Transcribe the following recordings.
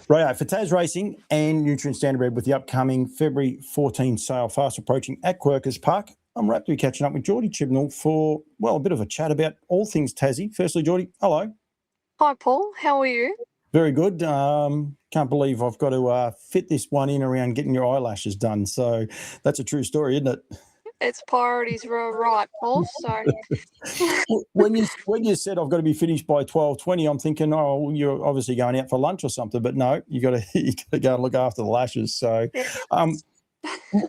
Right, for Tasracing and Nutrient Standardbred with the upcoming February 14 sale fast approaching at Quirkers Park, I'm rapt to be catching up with Jordy Chibnall for, well, a bit of a chat about all things Tassie. Firstly, Jordy, hello. Hi, Paul. How are you? Very good. Can't believe I've got to fit this one in around getting your eyelashes done. So that's a true story, isn't it? It's priorities were right, Paul. So When you said I've got to be finished by 12:20, I'm thinking, oh, you're obviously going out for lunch or something. But no, you got to go and look after the lashes. So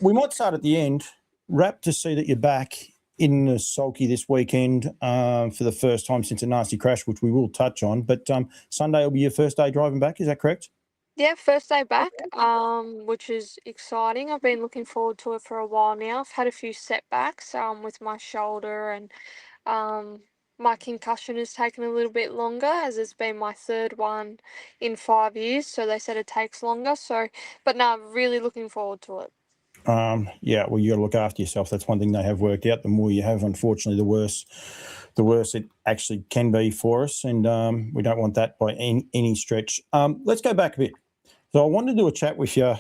we might start at the end. Rapt to see that you're back in the sulky this weekend for the first time since a nasty crash, which we will touch on. But Sunday will be your first day driving back. Is that correct? yeah, first day back, which is exciting. I've been looking forward to it for a while now. I've had a few setbacks with my shoulder, and my concussion has taken a little bit longer, as it's been my third one in 5 years. So they said it takes longer. So, but no, I'm really looking forward to it. Yeah, well, you got to look after yourself. That's one thing they have worked out. The more you have, unfortunately, the worse it actually can be for us, and we don't want that by any stretch. Let's go back a bit. So I wanted to do a chat with you.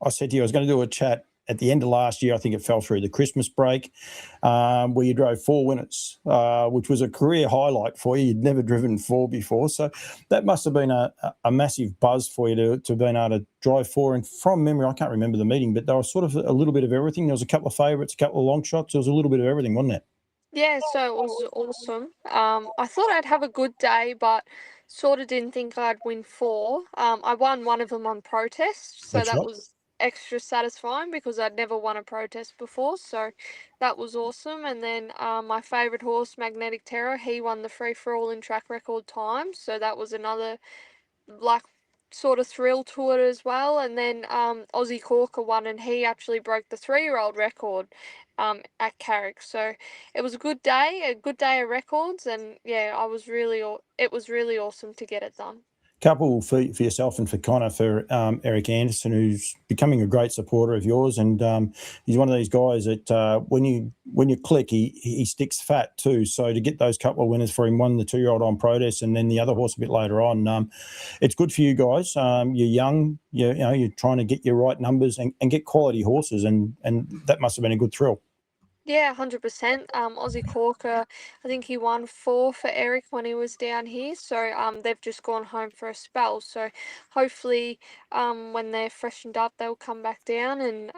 I said to you I was going to do a chat at the end of last year. I think it fell through the Christmas break, where you drove 4 winners, which was a career highlight for you. You'd never driven 4 before. So that must have been a massive buzz for you to being able to drive 4. And from memory, I can't remember the meeting, but there was sort of a little bit of everything. There was a couple of favourites, a couple of long shots. There was a little bit of everything, wasn't it? Yeah, so it was awesome. I thought I'd have a good day, but sort of didn't think I'd win 4. I won one of them on protest, so That's that right. was extra satisfying because I'd never won a protest before, so that was awesome. And then my favourite horse, Magnetic Terror, he won the free for all in track record time, so that was another like sort of thrill to it as well. And then Aussie Corker won, and he actually broke the 3-year-old record at Carrick. So it was a good day of records, and yeah, it was really awesome to get it done. Couple for yourself and for Connor, for Eric Anderson, who's becoming a great supporter of yours, and he's one of these guys that when you click, he sticks fat too. So to get those couple of winners for him, one the 2-year-old on protest, and then the other horse a bit later on, it's good for you guys. You're young, you're trying to get your right numbers and get quality horses, and that must have been a good thrill. Yeah, 100%. Aussie Corker, I think he won 4 for Eric when he was down here. So they've just gone home for a spell. So hopefully when they're freshened up, they'll come back down. And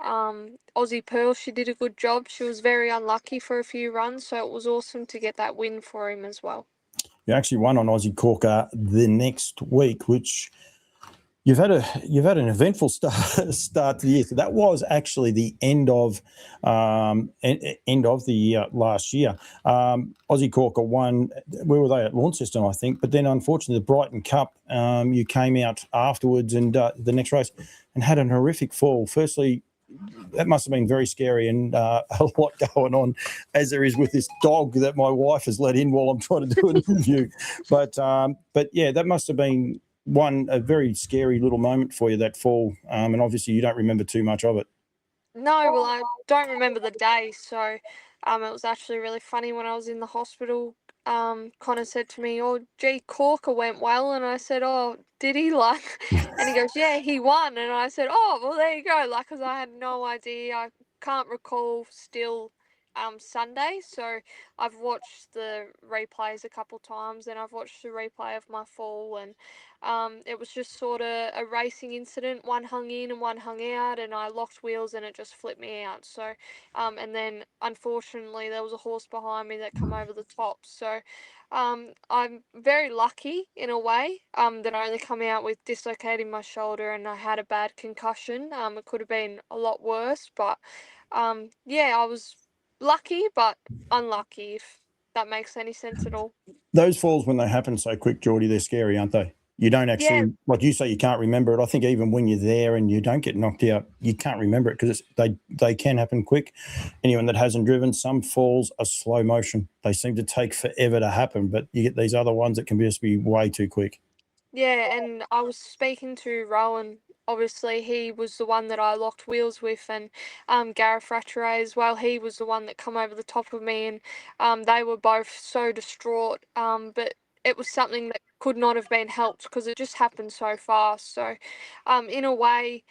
Aussie Pearl, she did a good job. She was very unlucky for a few runs, so it was awesome to get that win for him as well. You actually won on Aussie Corker the next week, which you've had an eventful start to the year. So that was actually the end of the last year. Aussie Corker won. Where were they at Launceston, I think? But then, unfortunately, the Brighton Cup, you came out afterwards and the next race and had an horrific fall. Firstly, that must have been very scary and a lot going on, as there is with this dog that my wife has let in while I'm trying to do an interview. But yeah, that must have been a very scary little moment for you, that fall, and obviously you don't remember too much of it. No, well, I don't remember the day, so it was actually really funny when I was in the hospital. Connor said to me, "Oh, gee, Corker went well," and I said, "Oh, did he?" Like, and he goes, "Yeah, he won," and I said, "Oh, well, there you go." Like, because I had no idea. I can't recall still Sunday, so I've watched the replays a couple times, and I've watched the replay of my fall, and it was just sort of a racing incident. One hung in and one hung out, and I locked wheels, and it just flipped me out. So, and then unfortunately there was a horse behind me that come over the top. So, I'm very lucky in a way that I only come out with dislocating my shoulder, and I had a bad concussion. It could have been a lot worse, but yeah, I was lucky but unlucky, if that makes any sense at all. Those falls, when they happen so quick, Geordie, they're scary, aren't they? You don't Yeah, actually, like you say, you can't remember it. I think even when you're there and you don't get knocked out, you can't remember it because they can happen quick. Anyone that hasn't driven, some falls are slow motion. They seem to take forever to happen, but you get these other ones that can just be way too quick. yeah, and I was speaking to Rowan. Obviously, he was the one that I locked wheels with, and Gareth Rattray as well. He was the one that come over the top of me, and they were both so distraught. But it was something that could not have been helped because it just happened so fast. So, in a way,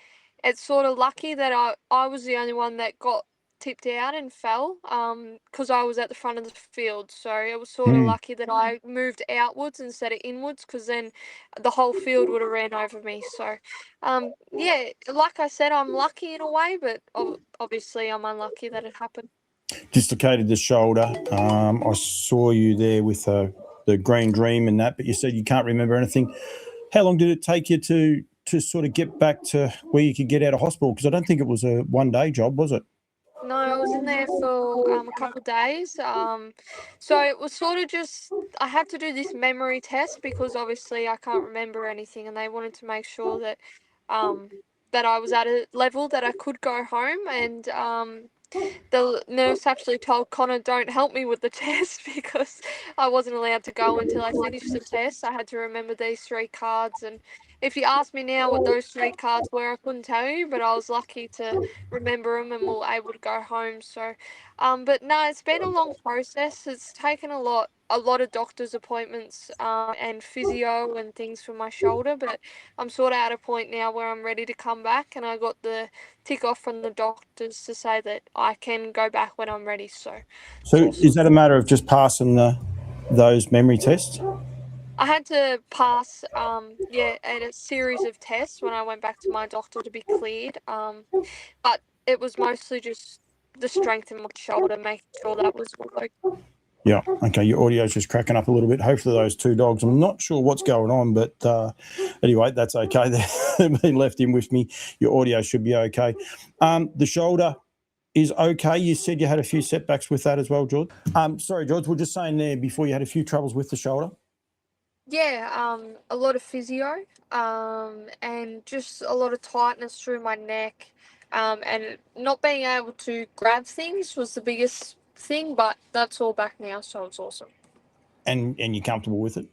it's sort of lucky that I was the only one that got tipped out and fell, because I was at the front of the field. So it was sort of Mm. lucky that I moved outwards instead of inwards, because then the whole field would have ran over me. So, yeah, like I said, I'm lucky in a way, but obviously I'm unlucky that it happened. Dislocated the shoulder. I saw you there with the Green Dream and that, but you said you can't remember anything. How long did it take you to sort of get back to where you could get out of hospital? Because I don't think it was a one-day job, was it? No, I was in there for a couple of days. So it was sort of just I had to do this memory test because obviously I can't remember anything, and they wanted to make sure that um that I was at a level that I could go home. And the nurse actually told Connor, "Don't help me with the test," because I wasn't allowed to go until I finished the test. I had to remember these three cards, and if you ask me now what those three cards were, I couldn't tell you, but I was lucky to remember them and were able to go home. So, but no, it's been a long process. It's taken a lot of doctor's appointments, and physio and things for my shoulder, but I'm sort of at a point now where I'm ready to come back, and I got the tick off from the doctors to say that I can go back when I'm ready. So it's So awesome. is that a matter of just passing those memory tests? I had to pass, yeah, a series of tests when I went back to my doctor to be cleared. But it was mostly just the strength in my shoulder, making sure that was all okay. Yeah. Okay. Your audio's just cracking up a little bit. Hopefully, those two dogs. I'm not sure what's going on, but anyway, that's okay. They've been left in with me. Your audio should be okay. The shoulder is okay. You said you had a few setbacks with that as well, George. Sorry, George. We're just saying there before you had a few troubles with the shoulder. Yeah, a lot of physio, and just a lot of tightness through my neck, and not being able to grab things was the biggest thing, but that's all back now, so it's awesome. And you're comfortable with it?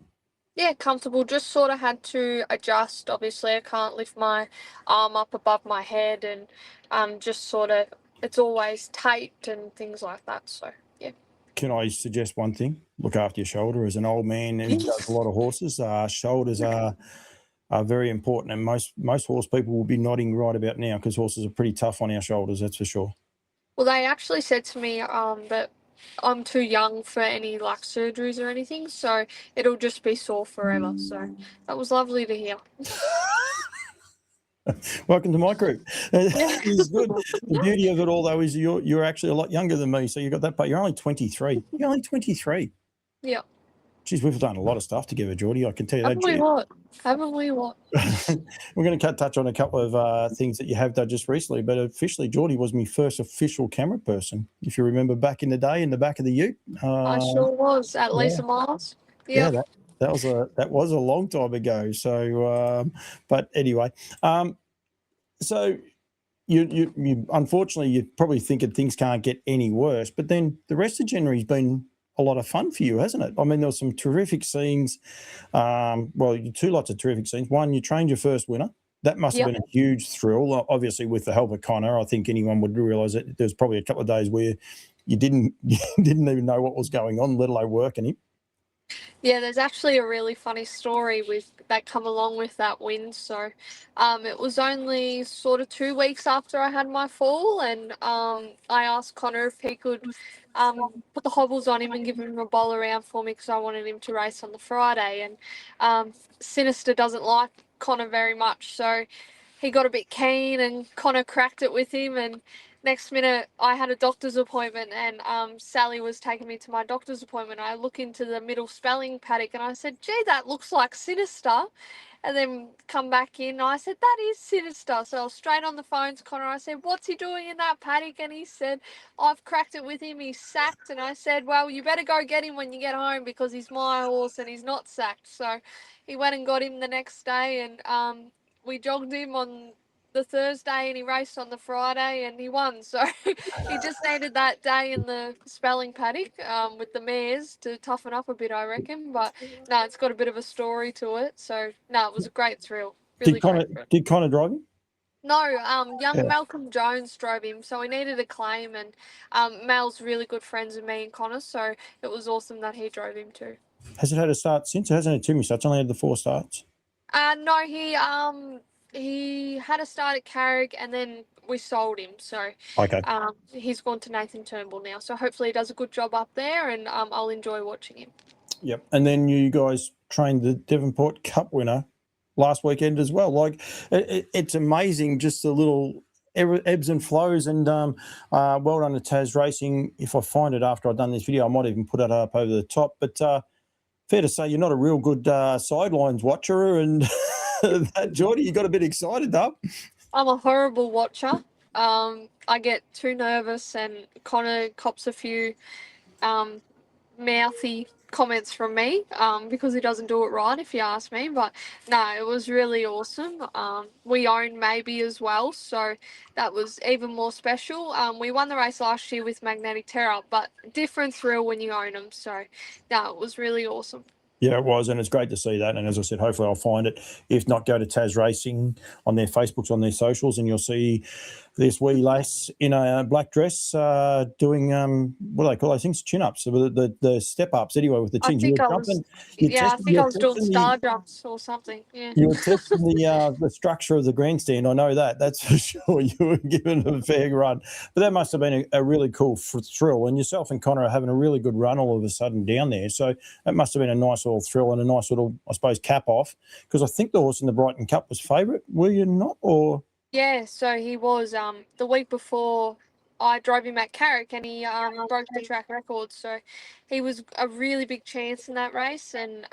Yeah, comfortable. Just sort of had to adjust. Obviously, I can't lift my arm up above my head, and just sort of it's always taped and things like that. So yeah. Can I suggest one thing? Look after your shoulder. As an old man who does a lot of horses, shoulders are very important, and most horse people will be nodding right about now because horses are pretty tough on our shoulders. That's for sure. Well, they actually said to me that I'm too young for any like surgeries or anything, so it'll just be sore forever. So that was lovely to hear. Welcome to my group. Yeah. It's good. The beauty of it all, though, is you're actually a lot younger than me, so you got that part. You're only 23. You're only 23. Yeah. Geez, we've done a lot of stuff together, Jordy. I can tell you that. Haven't we what? Haven't we what? We're going to touch on a couple of things that you have done just recently, but officially, Jordy was my first official camera person. If you remember back in the day, in the back of the Ute. I sure was at Yeah, Lisa Miles. yeah, Yeah. that was a long time ago. So, but anyway, so you unfortunately you're probably thinking things can't get any worse, but then the rest of January's been a lot of fun for you, hasn't it? I mean, there was some terrific scenes. Well, two lots of terrific scenes. One, you trained your first winner. That must have Yep. been a huge thrill. Obviously, with the help of Connor, I think anyone would realise that there's probably a couple of days where you didn't even know what was going on, let alone working him. Yeah, there's actually a really funny story with that come along with that win. So, it was only sort of 2 weeks after I had my fall, and I asked Connor if he could put the hobbles on him and give him a bowl around for me because I wanted him to race on the Friday. And Sinister doesn't like Connor very much, so he got a bit keen, and Connor cracked it with him. And next minute, I had a doctor's appointment, and Sally was taking me to my doctor's appointment. I look into the middle spelling paddock, and I said, "Gee, that looks like Sinister." And then come back in, and I said, "That is Sinister." So I was straight on the phone to Connor. I said, "What's he doing in that paddock?" And he said, "I've cracked it with him. He's sacked." And I said, "Well, you better go get him when you get home because he's my horse and he's not sacked." So he went and got him the next day, and we jogged him on the Thursday, and he raced on the Friday, and he won. So he just needed that day in the spelling paddock with the mares to toughen up a bit, I reckon. But no, it's got a bit of a story to it. So no, it was a great thrill, really great thrill. Did Connor drive him? No, young Yeah. Malcolm Jones drove him, so he needed a claim, and Mal's really good friends with me and Connor, so it was awesome that he drove him too. Has it had a start since? It hasn't had too many starts. Only had the 4 starts. No, he had a start at Carrick and then we sold him. So Okay. he's gone to Nathan Turnbull now. So hopefully he does a good job up there, and I'll enjoy watching him. Yep. And then you guys trained the Devonport Cup winner last weekend as well. Like, it's amazing, just the little ebbs and flows. And well done to Tasracing. If I find it after I've done this video, I might even put it up over the top. But fair to say, you're not a real good sidelines watcher. And that, Jordy, you got a bit excited, though. I'm a horrible watcher. I get too nervous, and Connor cops a few mouthy comments from me because he doesn't do it right, if you ask me. But no, it was really awesome. We own Maybe as well, so that was even more special. We won the race last year with Magnetic Terror, but different thrill when you own them. So no, it was really awesome. Yeah, it was, and it's great to see that. And as I said, hopefully I'll find it. If not, go to Tasracing on their Facebooks, on their socials, and you'll see this wee lass in a black dress doing, what do they call those things? Chin-ups, the step-ups anyway with the I chins. think I was doing star jumps or something. Yeah. You were testing the structure of the grandstand. I know that. That's for sure. You were given a fair run. But that must have been a really cool thrill. And yourself and Connor are having a really good run all of a sudden down there. So that must have been a nice little thrill and a nice little, I suppose, cap off. Because I think the horse in the Brighton Cup was favourite. Were you not? Or Yeah, so he was the week before I drove him at Carrick, and he broke the track record. So he was a really big chance in that race. And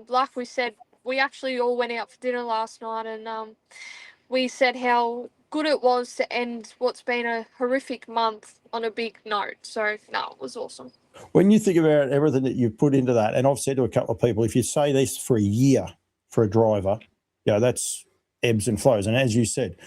like we said, we actually all went out for dinner last night, and we said how good it was to end what's been a horrific month on a big note. So no, it was awesome. when you think about everything that you've put into that, and I've said to a couple of people, if you say this for a year for a driver, that's ebbs and flows. And as you said,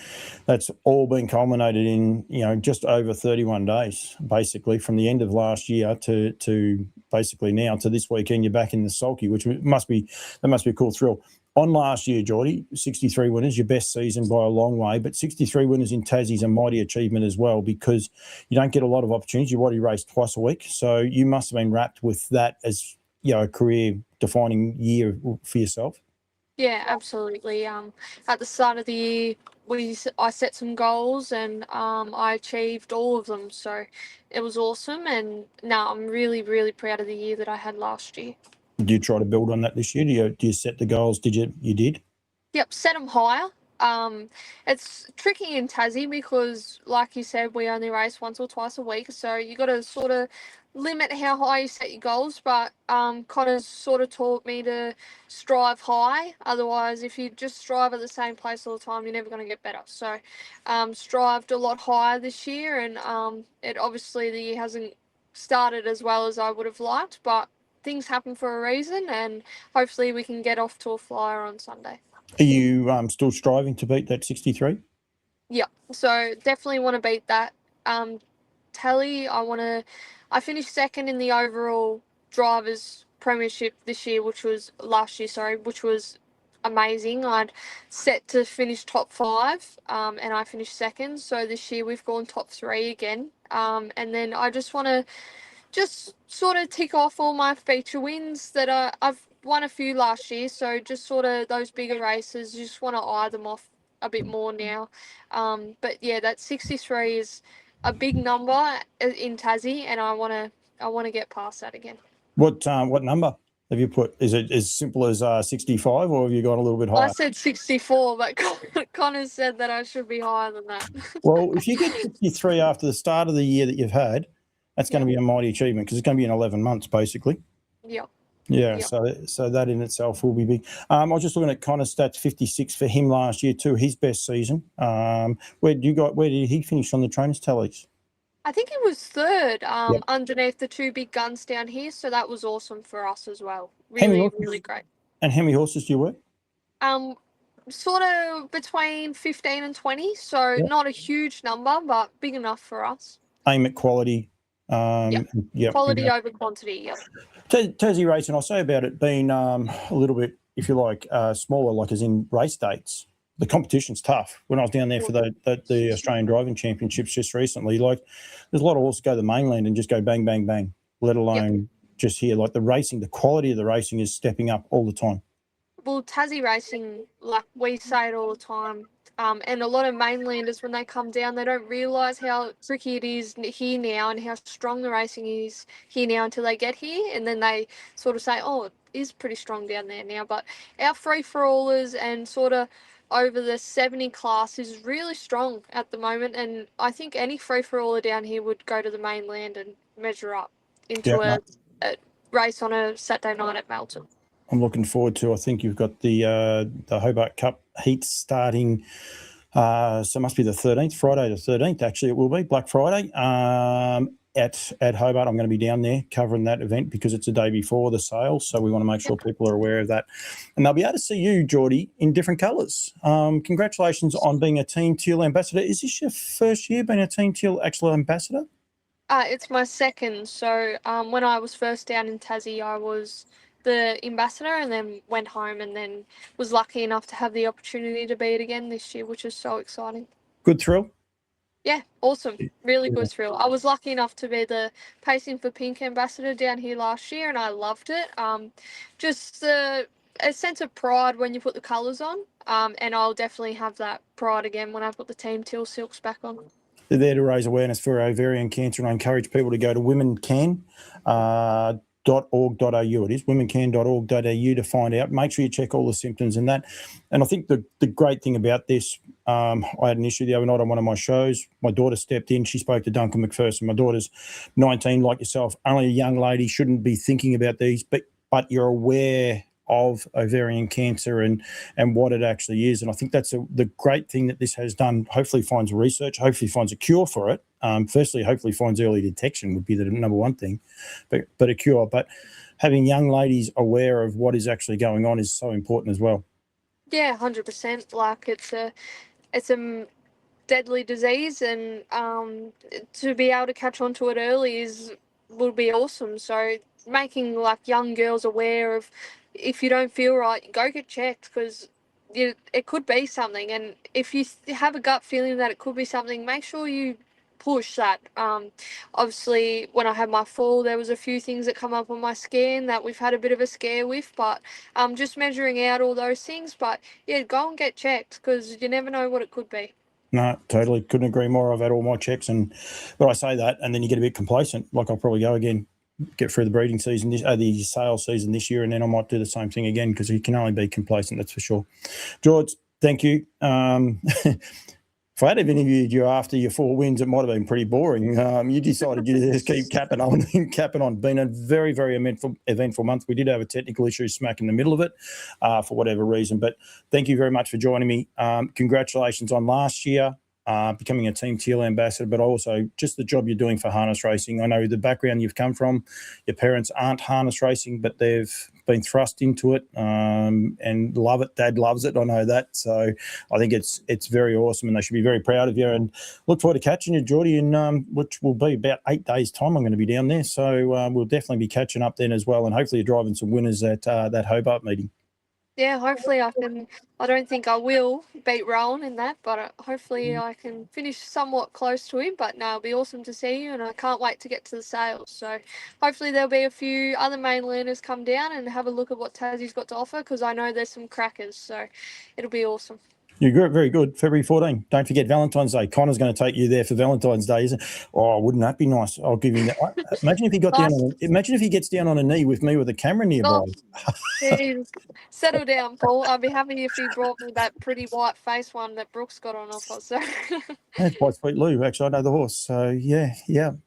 that's all been culminated in, just over 31 days, basically, from the end of last year to basically now to this weekend. You're back in the sulky, which must be a cool thrill. On last year, Jordy, 63 winners, your best season by a long way, but 63 winners in Tassie's a mighty achievement as well, because you don't get a lot of opportunities. You already race twice a week, so you must have been wrapped with that as a career-defining year for yourself. Yeah, absolutely. At the start of the year, I set some goals, and I achieved all of them. So it was awesome, and now I'm really, really proud of the year that I had last year. Do you try to build on that this year? Do you set the goals? You did? Yep, set them higher. It's tricky in Tassie because, like you said, we only race once or twice a week, so you got to sort of limit how high you set your goals. But Connor's sort of taught me to strive high. Otherwise, if you just strive at the same place all the time, you're never going to get better. So, strived a lot higher this year, and it obviously the year hasn't started as well as I would have liked, but things happen for a reason, and hopefully we can get off to a flyer on Sunday. Are you still striving to beat that 63? Yeah, so definitely want to beat that tally. I finished second in the overall drivers premiership last year, which was amazing. I'd set to finish top 5 and I finished second. So this year we've gone top 3 again. And then I just want to sort of tick off all my feature wins that I've won a few last year, so just sort of those bigger races, just want to eye them off a bit more now. But yeah, that 63 is a big number in Tassie, and I want to get past that again. What number have you put? Is it as simple as 65, or have you gone a little bit higher? I said 64, but Connor said that I should be higher than that. Well, if you get 63 after the start of the year that you've had, that's going to be a mighty achievement, because it's going to be in 11 months, basically. Yep. Yeah, Yep. So that in itself will be big. I was just looking at Connor's stats, 56 for him last year too, his best season. Where did he finish on the trainers' tallies? I think it was third underneath the 2 big guns down here, so that was awesome for us as well. Really, really great. And how many horses do you work? Sort of between 15 and 20, so not a huge number, but big enough for us. Aim at quality. Quality over quantity. Tassie racing, I'll say about it being a little bit, if you like, smaller, like as in race dates. The competition's tough. When I was down there for the Australian Driving Championships just recently, like there's a lot of horses go to the mainland and just go bang, bang, bang, let alone just hear like the racing, the quality of the racing is stepping up all the time. Well, Tassie racing, like we say it all the time, and a lot of mainlanders, when they come down, they don't realise how tricky it is here now and how strong the racing is here now until they get here, and then they sort of say, oh, it is pretty strong down there now. But our free-for-allers and sort of over the 70 class is really strong at the moment, and I think any free-for-aller down here would go to the mainland and measure up into a race on a Saturday night at Melton. I'm looking forward to. I think you've got the Hobart Cup heats starting. So it must be the 13th, Friday the 13th. Actually, it will be Black Friday at Hobart. I'm going to be down there covering that event because it's a day before the sale. So we want to make sure people are aware of that, and they'll be able to see you, Jordy, in different colours. Congratulations on being a Team Teal ambassador. Is this your first year being a Team Teal actual ambassador? It's my second. So when I was first down in Tassie, I was the ambassador and then went home and then was lucky enough to have the opportunity to be it again this year, which is so exciting. Good thrill? Yeah, awesome. Really good thrill. I was lucky enough to be the Pacing for Pink ambassador down here last year and I loved it. Just a sense of pride when you put the colours on, and I'll definitely have that pride again when I put the Team Teal silks back on. They're there to raise awareness for ovarian cancer, and I encourage people to go to womencan.org.au. It is womencan.org.au to find out. Make sure you check all the symptoms and that. And I think the great thing about this, I had an issue the other night on one of my shows. My daughter stepped in. She spoke to Duncan McPherson. My daughter's 19, like yourself. Only a young lady shouldn't be thinking about these, but you're aware of ovarian cancer and what it actually is. And I think that's the great thing that this has done. Hopefully finds research, hopefully finds a cure for it. Firstly, hopefully finds early detection would be the number one thing, but a cure. But having young ladies aware of what is actually going on is so important as well. Yeah, 100%. Like it's a deadly disease, and to be able to catch on to it early would be awesome. So making like young girls aware of, if you don't feel right, go get checked, because it could be something, and if you have a gut feeling that it could be something, make sure you push that. Obviously when I had my fall, there was a few things that come up on my scan that we've had a bit of a scare with, but just measuring out all those things. But yeah, go and get checked, because you never know what it could be. No, totally. Couldn't agree more. I've had all my checks, but I say that, and then you get a bit complacent. Like I'll probably go again, get through the breeding season, the sales season this year, and then I might do the same thing again, because you can only be complacent, that's for sure. George, thank you. If I had interviewed you after your 4 wins, it might have been pretty boring. You decided you just keep capping on. Been a very, very eventful month. We did have a technical issue smack in the middle of it for whatever reason. But thank you very much for joining me. Congratulations on last year, becoming a Team Teal ambassador, but also just the job you're doing for harness racing. I know the background you've come from. Your parents aren't harness racing, but they've been thrust into it and love it. Dad loves it. I know that. So I think it's very awesome, and they should be very proud of you. And look forward to catching you, Jordy, in which will be about 8 days' time. I'm going to be down there, so we'll definitely be catching up then as well, and hopefully driving some winners at that Hobart meeting. Yeah, hopefully I can. I don't think I will beat Rowan in that, but hopefully I can finish somewhat close to him. But no, it'll be awesome to see you, and I can't wait to get to the sales. So hopefully there'll be a few other mainlanders come down and have a look at what Tassie's got to offer, because I know there's some crackers. So it'll be awesome. You're very good. February 14. Don't forget Valentine's Day. Connor's going to take you there for Valentine's Day, isn't it? Oh, wouldn't that be nice? I'll give him that. Imagine if he got down. Imagine if he gets down on a knee with me with a camera nearby. Oh, geez. Settle down, Paul. I'd be happy if he brought me that pretty white face one that Brooks got on offer. So that's quite sweet, Lou. Actually, I know the horse. So yeah.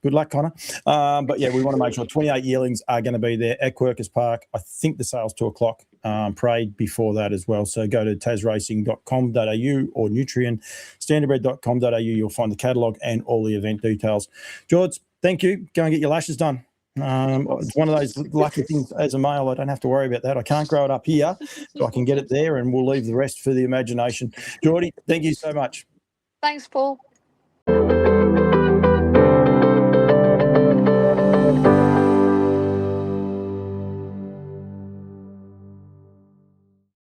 Good luck, Connor. But yeah, we want to make sure 28 yearlings are going to be there at Quercus Park. I think the sale's 2:00. Parade before that as well. So go to tasracing.com.au or nutrientstandardbred.com.au. You'll find the catalogue and all the event details. George, thank you. Go and get your lashes done. It's one of those lucky things as a male. I don't have to worry about that. I can't grow it up here, so I can get it there, and we'll leave the rest for the imagination. Jordy, thank you so much. Thanks, Paul.